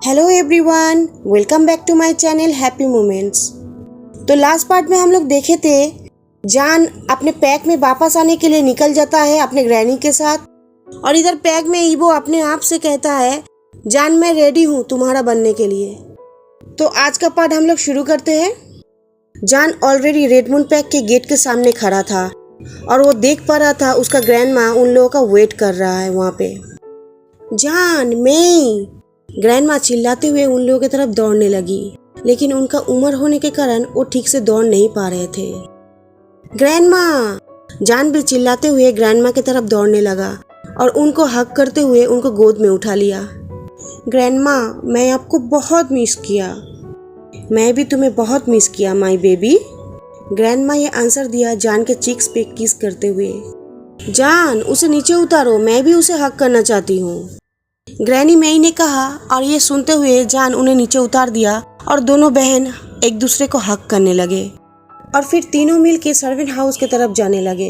Hello everyone, welcome back to my channel happy moments. तो last part में हम लोग देखे थे जान अपने पैक में वापस आने के लिए निकल जाता है अपने ग्रैनी के साथ, और इधर पैक में ईवो अपने आप से कहता है जान मैं रेडी हूँ तुम्हारा बनने के लिए। तो आज का पार्ट हम लोग शुरू करते हैं। जान ऑलरेडी रेडमून पैक के गेट के सामने खड़ा था और वो देख पा रहा था उसका ग्रैंडमा उन लोगों का वेट कर रहा है वहाँ पे। जान मैं ग्रैंडमा चिल्लाते हुए उन लोगों की तरफ दौड़ने लगी, लेकिन उनका उम्र होने के कारण वो ठीक से दौड़ नहीं पा रहे थे। ग्रैंडमा! जान भी चिल्लाते हुए ग्रैंडमा की तरफ दौड़ने लगा और उनको हग करते हुए उनको गोद में उठा लिया। ग्रैंडमा, मैं आपको बहुत मिस किया। मैं भी तुम्हें बहुत मिस किया माय बेबी। ग्रैंडमा ये आंसर दिया जान के चीक्स पे किस करते हुए। जान, उसे नीचे उतारो, मैं भी उसे हग करना चाहती हूँ। ग्रैनी मेई ने कहा और ये सुनते हुए जान उन्हें नीचे उतार दिया और दोनों बहन एक दूसरे को हक करने लगे और फिर तीनों मिल के सर्वेंट हाउस की तरफ जाने लगे।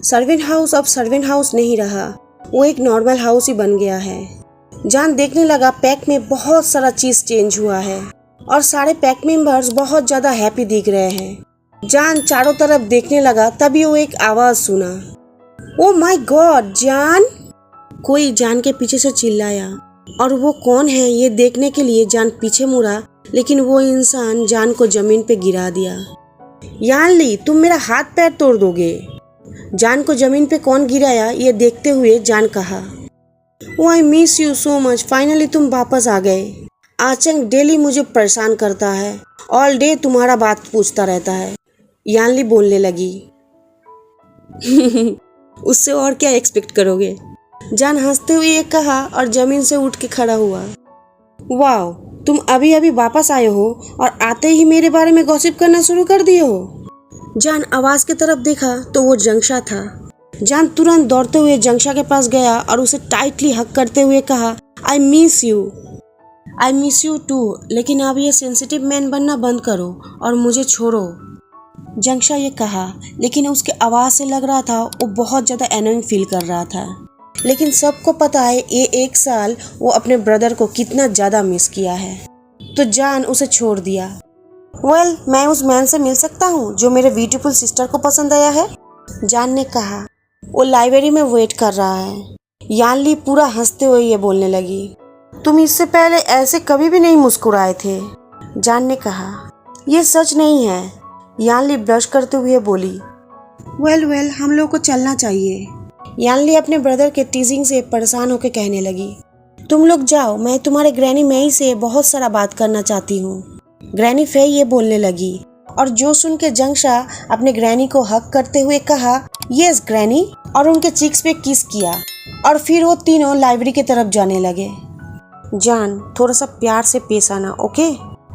सर्वेंट हाउस अब सर्वेंट हाउस नहीं रहा, वो एक नॉर्मल हाउस ही बन गया है। जान देखने लगा पैक में बहुत सारा चीज चेंज हुआ है और सारे पैक मेंबर्स बहुत ज्यादा हैप्पी दिख रहे हैं। जान चारों तरफ देखने लगा, तभी वो एक आवाज सुना। ओ माय गॉड जान! कोई जान के पीछे से चिल्लाया और वो कौन है ये देखने के लिए जान पीछे मुड़ा, लेकिन वो इंसान जान को जमीन पे गिरा दिया। यानली, तुम मेरा हाथ पैर तोड़ दोगे। जान को जमीन पे कौन गिराया ये देखते हुए जान कहा, oh I miss you so much, finally तुम वापस आ गए। आचंग डेली मुझे परेशान करता है, ऑल डे तुम्हारा बात पूछता रहता है। यानली बोलने लगी। उससे और क्या एक्सपेक्ट करोगे? जान हंसते हुए ये कहा और जमीन से उठ के खड़ा हुआ। वाओ, तुम अभी अभी वापस आए हो और आते ही मेरे बारे में गॉसिप करना शुरू कर दिए हो। जान आवाज की तरफ देखा तो वो जंक्षा था। जान तुरंत दौड़ते हुए जंक्षा के पास गया और उसे टाइटली हग करते हुए कहा, आई मिस यू टू, लेकिन अब ये सेंसिटिव मैन बनना बंद करो और मुझे छोड़ो। जंक्षा ये कहा, लेकिन उसके आवाज से लग रहा था वो बहुत ज्यादा एनोइंग फील कर रहा था। लेकिन सबको पता है ये एक साल वो अपने ब्रदर को कितना ज्यादा मिस किया है, तो जान उसे छोड़ दिया। वेल, मैं उस मैन से मिल सकता हूँ जो मेरे ब्यूटीफुल सिस्टर को पसंद आया है, जान ने कहा। वो लाइब्रेरी में वेट कर रहा है। यानली पूरा हंसते हुए ये बोलने लगी, तुम इससे पहले ऐसे कभी भी नहीं मुस्कुराए थे। जान ने कहा, ये सच नहीं है। यानली ब्लश करते हुए बोली, वेल हम लोग को चलना चाहिए। यानली अपने ब्रदर के टीजिंग से परेशान होकर कहने लगी, तुम लोग जाओ, मैं तुम्हारे ग्रैनी मेई से बहुत सारा बात करना चाहती हूँ। ग्रैनी फे ये बोलने लगी और जो सुन के जंक्षा अपने ग्रैनी को हक करते हुए कहा, यस ग्रैनी, और उनके चीक्स पे किस किया और फिर वो तीनों लाइब्रेरी की तरफ जाने लगे। जान, थोड़ा सा प्यार से पेश आना, ओके?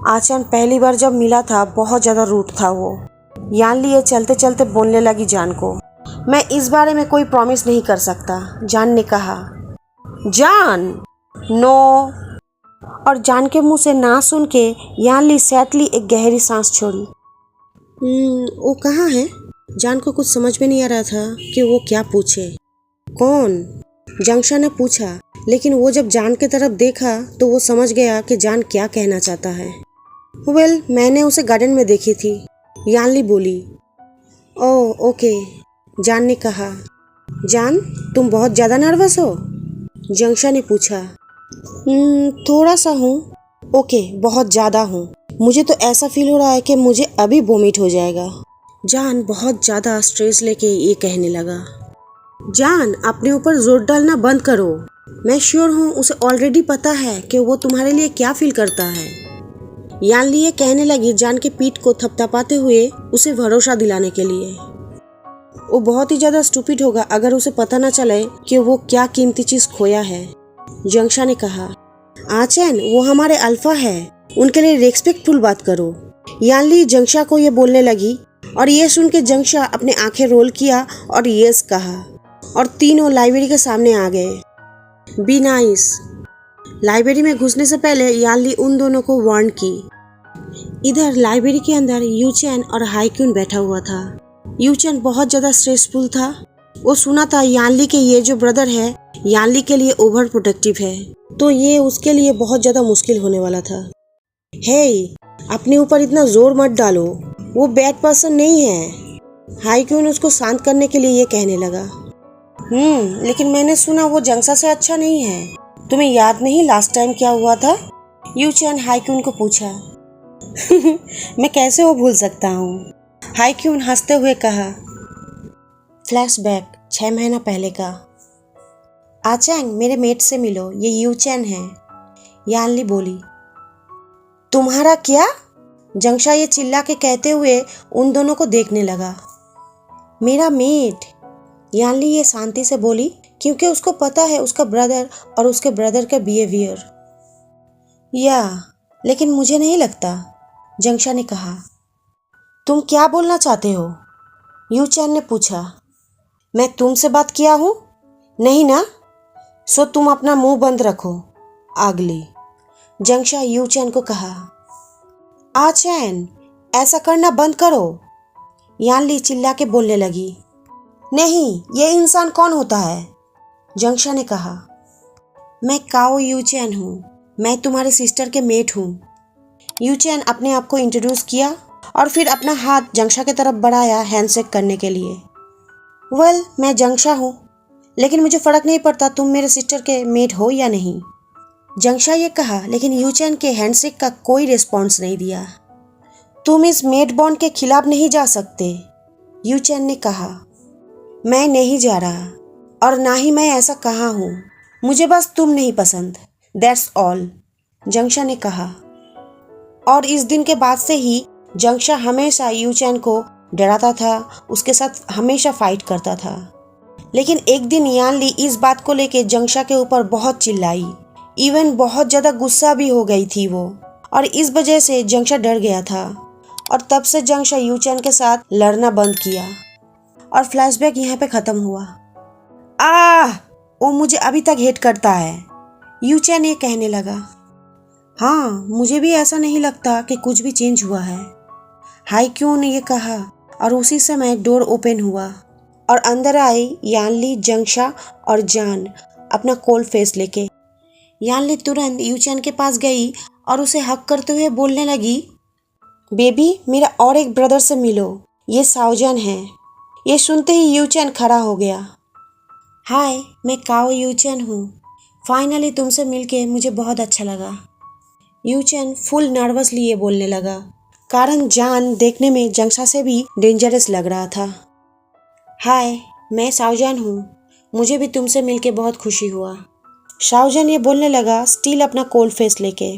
आचन पहली बार जब मिला था बहुत ज्यादा रूड था वो। यानली ये चलते चलते बोलने लगी जान को, मैं इस बारे में कोई प्रॉमिस नहीं कर सकता। जान ने कहा, जान नो। और जान के मुंह से ना सुन के यानली सैडली एक गहरी सांस छोड़ी। वो कहाँ है? जान को कुछ समझ में नहीं आ रहा था कि वो क्या पूछे। कौन? जंक्षा ने पूछा, लेकिन वो जब जान की तरफ देखा तो वो समझ गया कि जान क्या कहना चाहता है। वेल, मैंने उसे गार्डन में देखी थी, यानली बोली। ओह ओके, जान ने कहा। जान, तुम बहुत ज्यादा नर्वस हो? जंक्षा ने पूछा। थोड़ा सा हूँ। ओके, बहुत ज्यादा हूँ। मुझे तो ऐसा फील हो रहा है कि मुझे अभी वोमिट हो जाएगा। जान बहुत ज्यादा स्ट्रेस लेके ये कहने लगा। जान, अपने ऊपर जोर डालना बंद करो। मैं श्योर हूँ उसे ऑलरेडी पता है कि वो तुम्हारे लिए क्या फील करता है। यानली ये कहने लगी जान के पीठ को थपथपाते हुए उसे भरोसा दिलाने के लिए। वो बहुत ही ज्यादा स्टूपिड होगा अगर उसे पता न चले कि वो क्या कीमती चीज खोया है। जंक्षा ने कहा, आचन वो हमारे अल्फा है, उनके लिए रेस्पेक्टफुल बात करो। यानली जंक्षा को ये बोलने लगी और ये सुन के जंक्षा अपने आंखें रोल किया और यस कहा और तीनों लाइब्रेरी के सामने आ गए। Be nice. लाइब्रेरी में घुसने से पहले यानली उन दोनों को वार्न की। इधर लाइब्रेरी के अंदर यूचेन और हाईक्यून बैठा हुआ था। यूचेन बहुत ज्यादा स्ट्रेसफुल था। वो सुना था यानली के ये जो ब्रदर है यानली के लिए ओवर प्रोटेक्टिव है, तो ये उसके लिए बहुत ज़्यादा मुश्किल होने वाला था। हे, अपने ऊपर इतना जोर मत डालो, वो बैड पर्सन नहीं है। हाईक्यून उसको शांत करने के लिए ये कहने लगा। लेकिन मैंने सुना वो जंगसा से अच्छा नहीं है। तुम्हें याद नहीं लास्ट टाइम क्या हुआ था? यू चैन हाईक्यून को पूछा। मैं कैसे वो भूल सकता हूँ, हाईक्यून हंसते हुए कहा। फ्लैशबैक 6 महीना पहले का। आचैंग, मेरे मेट से मिलो, ये यू चैन है, यानली बोली। तुम्हारा क्या? जंगशा ये चिल्ला के कहते हुए उन दोनों को देखने लगा। मेरा मेट, यानली ये शांति से बोली, क्योंकि उसको पता है उसका ब्रदर और उसके ब्रदर का बिहेवियर। लेकिन मुझे नहीं लगता, जंगशा ने कहा। तुम क्या बोलना चाहते हो? यू चैन ने पूछा। मैं तुमसे बात किया हूँ? नहीं ना? सो तुम अपना मुंह बंद रखो, आगली, जंगशा यू चैन को कहा। आचैन, ऐसा करना बंद करो, यानली चिल्ला के बोलने लगी। नहीं, ये इंसान कौन होता है? जंगशा ने कहा। मैं काओ यू चैन हूँ, मैं तुम्हारे सिस्टर के मेट हूँ। यू चैन अपने आप को इंट्रोड्यूस किया और फिर अपना हाथ जंगशा की तरफ बढ़ाया हैंडशेक करने के लिए। मैं जंगशा हूँ, लेकिन मुझे फ़र्क नहीं पड़ता तुम मेरे सिस्टर के मेट हो या नहीं, जंगशा ये कहा, लेकिन यू चैन के हैंडशेक का कोई रिस्पॉन्स नहीं दिया। तुम इस मेट बॉन्ड के खिलाफ नहीं जा सकते, यू चैन ने कहा। मैं नहीं जा रहा, और ना ही मैं ऐसा कहा हूँ, मुझे बस तुम नहीं पसंद, दैट्स ऑल, जंगशा ने कहा। और इस दिन के बाद से ही जंगशा हमेशा यू चैन को डराता था, उसके साथ हमेशा फाइट करता था। लेकिन एक दिन यानली इस बात को लेके जंगशा के ऊपर बहुत चिल्लाई, इवन बहुत ज़्यादा गुस्सा भी हो गई थी वो, और इस वजह से जंगशा डर गया था, और तब से जंगशा यू चैन के साथ लड़ना बंद किया। और फ्लैशबैक यहाँ पे ख़त्म हुआ। वो मुझे अभी तक हेट करता है, यू चैन ये कहने लगा। हाँ, मुझे भी ऐसा नहीं लगता कि कुछ भी चेंज हुआ है, हाईक्यून ने ये कहा, और उसी समय डोर ओपन हुआ और अंदर आई यानली, जंगशा और जान अपना कोल्ड फेस लेके। यानली तुरंत यू चैन के पास गई और उसे हक करते हुए बोलने लगी, बेबी, मेरा और एक ब्रदर से मिलो, ये साओजन है। ये सुनते ही यू चैन खड़ा हो गया। हाय, मैं काओ यू चैन हूँ, फाइनली तुमसे मिलके मुझे बहुत अच्छा लगा, यू चैन फुल नर्वसली ये बोलने लगा, कारण जान देखने में जंगशा से भी डेंजरस लग रहा था। हाय, मैं साओजन हूँ, मुझे भी तुमसे मिलके बहुत खुशी हुआ, साओजन ये बोलने लगा, स्टिल अपना कोल्ड फेस लेके।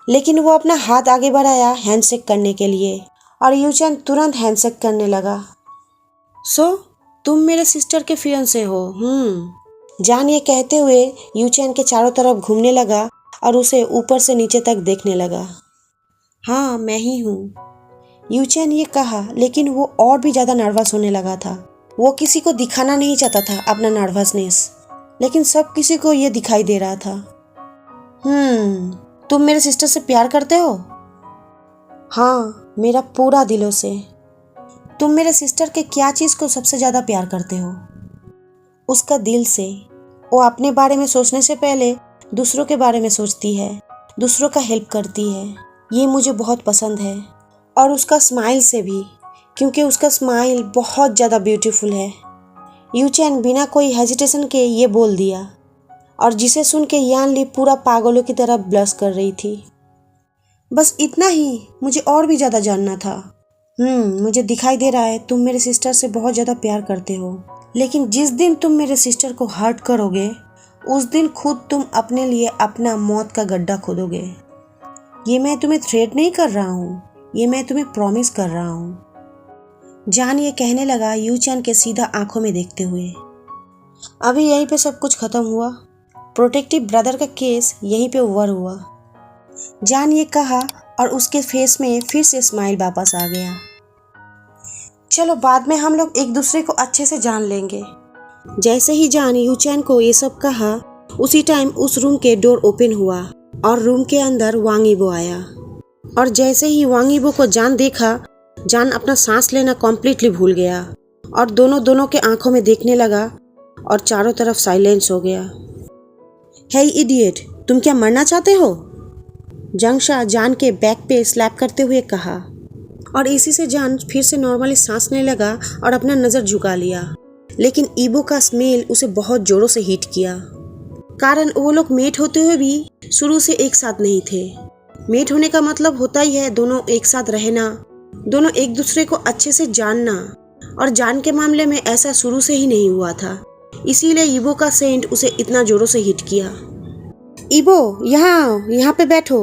लेकिन वो अपना हाथ आगे बढ़ाया हैंडशेक करने के लिए, और यू चैन तुरंत हैंडशेक करने लगा। तुम मेरे सिस्टर के फियांसे हो? जान ये कहते हुए यू चैन के चारों तरफ घूमने लगा और उसे ऊपर से नीचे तक देखने लगा। हाँ, मैं ही हूँ, यू चैन ये कहा, लेकिन वो और भी ज़्यादा नर्वस होने लगा था। वो किसी को दिखाना नहीं चाहता था अपना नर्वसनेस, लेकिन सब किसी को ये दिखाई दे रहा था। तुम मेरे सिस्टर से प्यार करते हो? हाँ, मेरा पूरा दिलों से। तुम मेरे सिस्टर के क्या चीज़ को सबसे ज़्यादा प्यार करते हो? उसका दिल से। वो अपने बारे में सोचने से पहले दूसरों के बारे में सोचती है, दूसरों का हेल्प करती है, ये मुझे बहुत पसंद है। और उसका स्माइल से भी, क्योंकि उसका स्माइल बहुत ज़्यादा ब्यूटीफुल है, यू चैन बिना कोई हेजिटेशन के ये बोल दिया, और जिसे सुन के यानली पूरा पागलों की तरह ब्लश कर रही थी। बस इतना ही, मुझे और भी ज़्यादा जानना था। मुझे दिखाई दे रहा है तुम मेरे सिस्टर से बहुत ज़्यादा प्यार करते हो, लेकिन जिस दिन तुम मेरे सिस्टर को हर्ट करोगे, उस दिन खुद तुम अपने लिए अपना मौत का गड्ढा खोदोगे। ये मैं तुम्हें थ्रेट नहीं कर रहा हूँ, ये मैं तुम्हें प्रॉमिस कर रहा हूँ, जान ये कहने लगा यू चैन के सीधा आंखों में देखते हुए। अभी यहीं पे सब कुछ खत्म हुआ, प्रोटेक्टिव ब्रदर का केस यहीं पे ओवर हुआ, जान ये कहा, और उसके फेस में फिर से स्माइल वापस आ गया। चलो बाद में हम लोग एक दूसरे को अच्छे से जान लेंगे। जैसे ही जान यू चैन को ये सब कहा, उसी टाइम उस रूम के डोर ओपन हुआ और रूम के अंदर वांग यीबो आया। और जैसे ही वांग यीबो को जान देखा, जान अपना सांस लेना कम्प्लीटली भूल गया और दोनों के आंखों में देखने लगा और चारों तरफ साइलेंस हो गया। हे इडियट, तुम क्या मरना चाहते हो? जंगशा जान के बैक पे स्लैप करते हुए कहा और इसी से जान फिर से नॉर्मली सांसने लगा और अपना नज़र झुका लिया। लेकिन ईबो का स्मेल उसे बहुत जोरों से हिट किया, कारण वो लोग मेट होते हुए भी शुरू से एक साथ नहीं थे। मेट होने का मतलब होता ही है दोनों एक साथ रहना, दोनों एक दूसरे को अच्छे से जानना, और जान के मामले में ऐसा शुरू से ही नहीं हुआ था। इसीलिए ईबो का सेंट उसे इतना जोरों से हिट किया। ईबो यहाँ पे बैठो,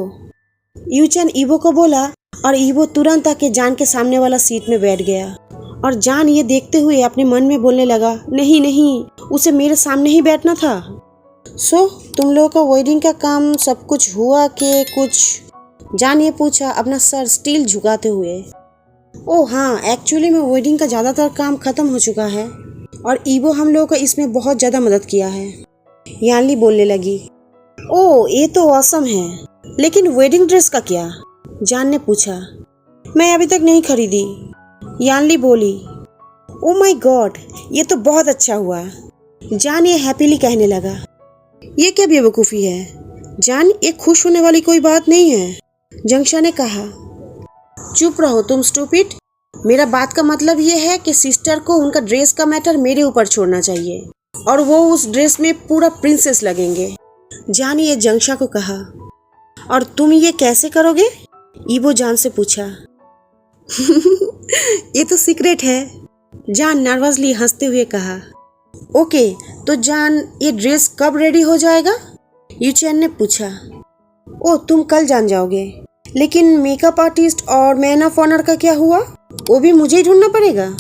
यूचेन ईबो को बोला और ईबो तुरंत आके जान के सामने वाला सीट में बैठ गया। और जान ये देखते हुए अपने मन में बोलने लगा, नहीं नहीं, उसे मेरे सामने ही बैठना था। तुम लोगों का वेडिंग का काम सब कुछ हुआ कि कुछ? जान ये पूछा अपना सर स्टील झुकाते हुए। ओह हाँ, एक्चुअली में वेडिंग का ज़्यादातर काम ख़त्म हो चुका है और ईबो हम लोगों को इसमें बहुत ज़्यादा मदद किया है, यानली बोलने लगी। ओह ये तो ऑसम है, लेकिन वेडिंग ड्रेस का क्या? जान ने पूछा। मैं अभी तक नहीं खरीदी, यानली बोली। ओह माय गॉड, ये तो बहुत अच्छा हुआ, जान ये हैप्पीली कहने लगा। ये क्या बेवकूफ़ी है जान, ये खुश होने वाली कोई बात नहीं है, जंगशा ने कहा। चुप रहो तुम स्टूपिड, मेरा बात का मतलब ये है कि सिस्टर को उनका ड्रेस का मैटर मेरे ऊपर छोड़ना चाहिए और वो उस ड्रेस में पूरा प्रिंसेस लगेंगे, जान ये जंगशा को कहा। और तुम ये कैसे करोगे? ईबो जान से पूछा। ये तो सीक्रेट है, जान नर्वसली हंसते हुए कहा। ओके, तो जान ये ड्रेस कब रेडी हो जाएगा? यूचेन ने पूछा। ओ तुम कल जान जाओगे, लेकिन मेकअप आर्टिस्ट और मैन ऑफ ऑनर का क्या हुआ? वो भी मुझे ही ढूंढना पड़ेगा,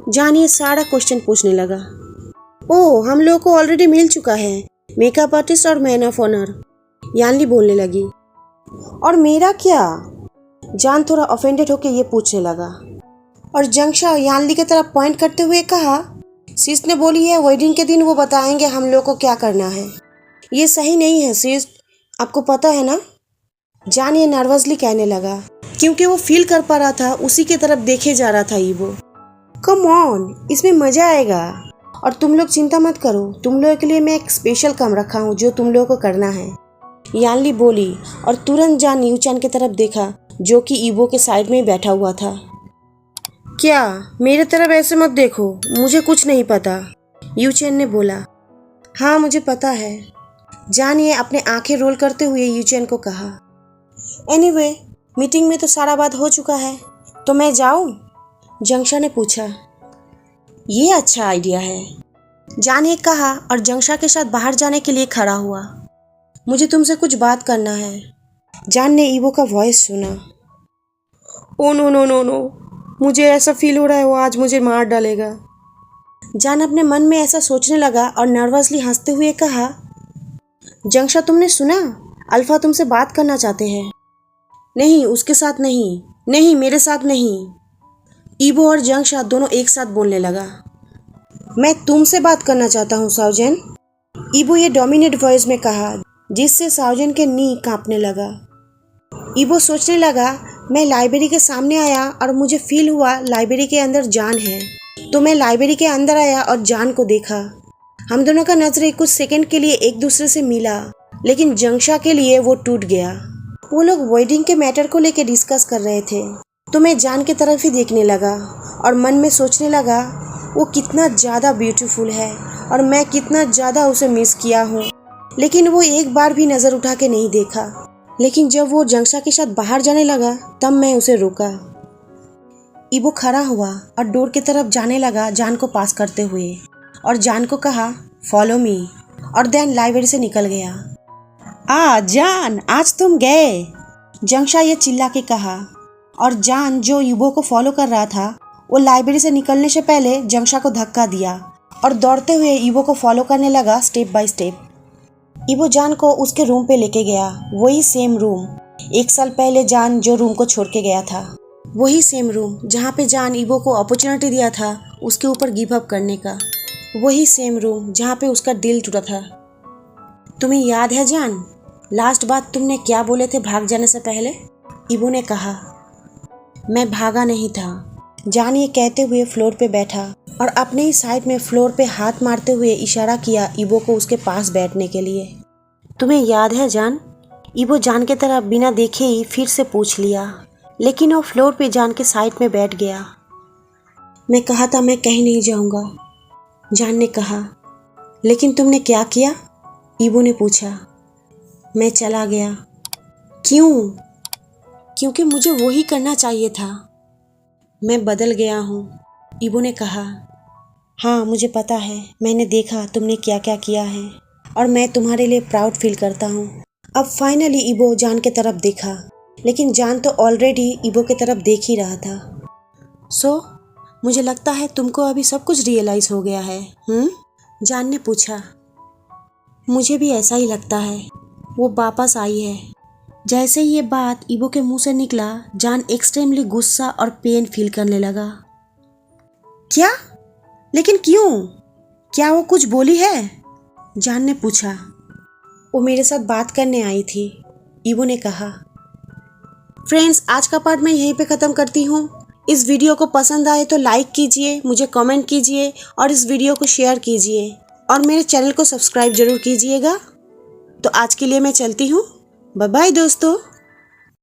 जान ये सारा क्वेश्चन पूछने लगा। ओह हम लोगों को ऑलरेडी मिल चुका है मेकअप आर्टिस्ट और मैन ऑफ ऑनर, यानली बोलने लगी। और मेरा क्या? जान थोड़ा ऑफेंडेड होकर ये पूछने लगा। और जंगशा यानली की तरफ पॉइंट करते हुए कहा, सिस ने बोली है वेडिंग के दिन वो बताएंगे हम लोग को क्या करना है। ये सही नहीं है सिस, आपको पता है ना, जान ये नर्वसली कहने लगा क्योंकि वो फील कर पा रहा था उसी की तरफ देखे जा रहा था ईबो। कम ऑन, इसमें मजा आएगा और तुम लोग चिंता मत करो, तुम लोगों के लिए मैं एक स्पेशल काम रखा हूँ जो तुम लोगों को करना है, यानली बोली। और तुरंत जान यूचेन की तरफ देखा जो कि ईबो के साइड में बैठा हुआ था। क्या मेरे तरफ ऐसे मत देखो, मुझे कुछ नहीं पता, यूचेन ने बोला। हाँ मुझे पता है, जान ये अपने आंखें रोल करते हुए यूचेन को कहा। एनीवे, मीटिंग में तो सारा बात हो चुका है, तो मैं जाऊं? जंगशा ने पूछा। ये अच्छा आइडिया है, जान ये कहा और जंगशा के साथ बाहर जाने के लिए खड़ा हुआ। मुझे तुमसे कुछ बात करना है, जान ने ईबो का वॉइस सुना। Oh no no no no, मुझे ऐसा फील हो रहा है वो आज मुझे मार डालेगा, जान अपने मन में ऐसा सोचने लगा और नर्वसली हंसते हुए कहा। जंगशा तुमने सुना, अल्फा तुमसे बात करना चाहते हैं। नहीं उसके साथ नहीं, नहीं मेरे साथ नहीं, ईबो और जंगशा दोनों एक साथ बोलने लगा। मैं तुमसे बात करना चाहता हूँ साउजन, ईबो ये डोमिनेट वॉइस में कहा, जिससे साउजन के नी कांपने लगा। ईबो सोचने लगा, मैं लाइब्रेरी के सामने आया और मुझे फील हुआ लाइब्रेरी के अंदर जान है, तो मैं लाइब्रेरी के अंदर आया और जान को देखा। हम दोनों का नजर कुछ सेकंड के लिए एक दूसरे से मिला, लेकिन जंगशा के लिए वो टूट गया। वो लोग वेडिंग के मैटर को लेकर डिस्कस कर रहे थे, तो मैं जान की तरफ ही देखने लगा और मन में सोचने लगा वो कितना ज़्यादा ब्यूटीफुल है और मैं कितना ज़्यादा उसे मिस किया हूँ। लेकिन वो एक बार भी नज़र उठा के नहीं देखा। लेकिन जब वो जंगशा के साथ बाहर जाने लगा तब मैं उसे रोका। ईबो खड़ा हुआ और डोर की तरफ जाने लगा जान को पास करते हुए, और जान को कहा फॉलो मी, और देन लाइब्रेरी से निकल गया। जान आज तुम गए, जंगशा ये चिल्ला के कहा। और जान जो ईबो को फॉलो कर रहा था वो लाइब्रेरी से निकलने से पहले जंगशा को धक्का दिया और दौड़ते हुए ईबो को फॉलो करने लगा स्टेप बाय स्टेप। ईबो जान को उसके रूम पे लेके गया, वही सेम रूम, 1 साल पहले जान जो रूम को छोड़ के गया था, वही सेम रूम जहाँ पे जान ईबो को अपॉर्चुनिटी दिया था उसके ऊपर गिव अप करने का, वही सेम रूम जहाँ पे उसका दिल टूटा था। तुम्हें याद है जान, लास्ट बात तुमने क्या बोले थे भाग जाने से पहले? ईबो ने कहा। मैं भागा नहीं था, जान ये कहते हुए फ्लोर पे बैठा और अपने ही साइड में फ्लोर पे हाथ मारते हुए इशारा किया ईबो को उसके पास बैठने के लिए। तुम्हें याद है जान? ईवो जान की तरफ बिना देखे ही फिर से पूछ लिया, लेकिन वो फ्लोर पे जान के साइड में बैठ गया। मैं कहा था मैं कहीं नहीं जाऊंगा, जान ने कहा। लेकिन तुमने क्या किया? ईवो ने पूछा। मैं चला गया। क्यों? क्योंकि मुझे वही करना चाहिए था। मैं बदल गया हूँ, ईवो ने कहा। हाँ मुझे पता है, मैंने देखा तुमने क्या क्या किया है और मैं तुम्हारे लिए प्राउड फील करता हूँ। अब फाइनली ईवो जान के तरफ देखा, लेकिन जान तो ऑलरेडी ईवो के तरफ देख ही रहा था। मुझे लगता है तुमको अभी सब कुछ रियलाइज हो गया है, जान ने पूछा। मुझे भी ऐसा ही लगता है। वो वापस आई है। जैसे ही ये बात ईवो के मुंह से निकला, जान एक्सट्रीमली गुस्सा और पेन फील करने लगा। क्या? लेकिन क्यों? क्या वो कुछ बोली है? जान ने पूछा। वो मेरे साथ बात करने आई थी, ईवो ने कहा। फ्रेंड्स, आज का पार्ट मैं यहीं पे ख़त्म करती हूँ। इस वीडियो को पसंद आए तो लाइक कीजिए, मुझे कमेंट कीजिए और इस वीडियो को शेयर कीजिए और मेरे चैनल को सब्सक्राइब जरूर कीजिएगा। तो आज के लिए मैं चलती हूँ। बाय बाय दोस्तों।